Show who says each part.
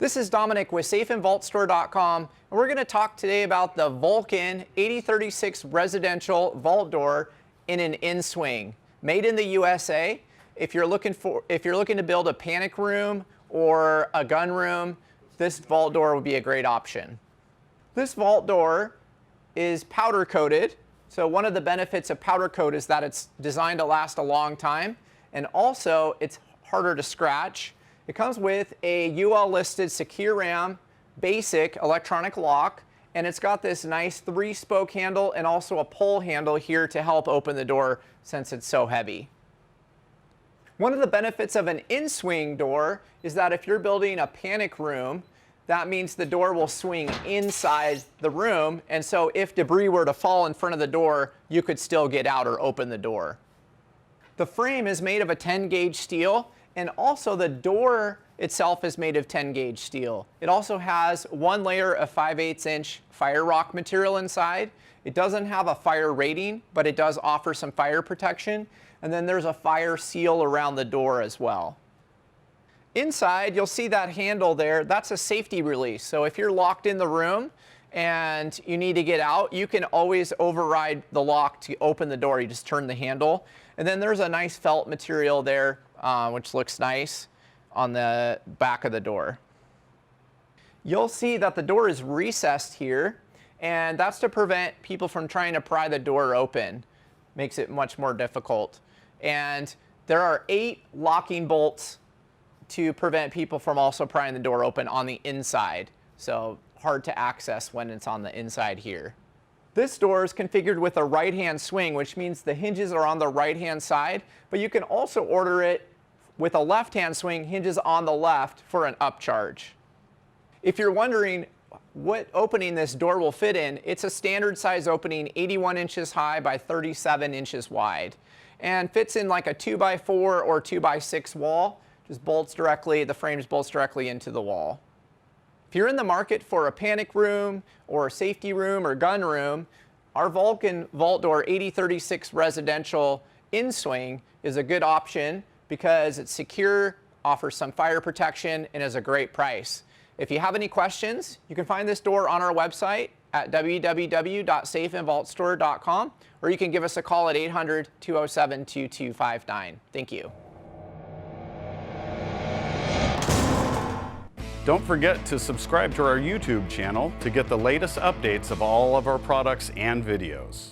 Speaker 1: This is Dominic with safeandvaultstore.com, and we're going to talk today about the Vulcan 8036 residential vault door in an Inswing, made in the USA. If you're looking to build a panic room or a gun room, this vault door would be a great option. This vault door is powder coated. So one of the benefits of powder coat is that it's designed to last a long time, and also it's harder to scratch. It comes with a UL-listed Securam basic electronic lock, and it's got this nice 3-spoke handle and also a pull handle here to help open the door since it's so heavy. One of the benefits of an Inswing door is that if you're building a panic room, that means the door will swing inside the room, and so if debris were to fall in front of the door, you could still get out or open the door. The frame is made of a 10-gauge steel, and also the door itself is made of 10-gauge steel. It also has one layer of 5/8" fire rock material inside. It doesn't have a fire rating, but it does offer some fire protection. And then there's a fire seal around the door as well. Inside, you'll see that handle there. That's a safety release. So if you're locked in the room and you need to get out, you can always override the lock to open the door. You just turn the handle. And then there's a nice felt material there, which looks nice on the back of the door. You'll see that the door is recessed here, and that's to prevent people from trying to pry the door open. Makes it much more difficult. And there are 8 locking bolts to prevent people from also prying the door open on the inside. So hard to access when it's on the inside here. This door is configured with a right-hand swing, which means the hinges are on the right-hand side, but you can also order it with a left-hand swing, hinges on the left for an upcharge. If you're wondering what opening this door will fit in, it's a standard size opening, 81 inches high by 37 inches wide, and fits in like a 2x4 or 2x6 wall. Just bolts directly, the frames bolts directly into the wall. If you're in the market for a panic room or a safety room or gun room, our Vulcan vault door 8036 residential Inswing is a good option because it's secure, offers some fire protection, and is a great price. If you have any questions, you can find this door on our website at www.safeandvaultstore.com, or you can give us a call at 800-207-2259. Thank you.
Speaker 2: Don't forget to subscribe to our YouTube channel to get the latest updates of all of our products and videos.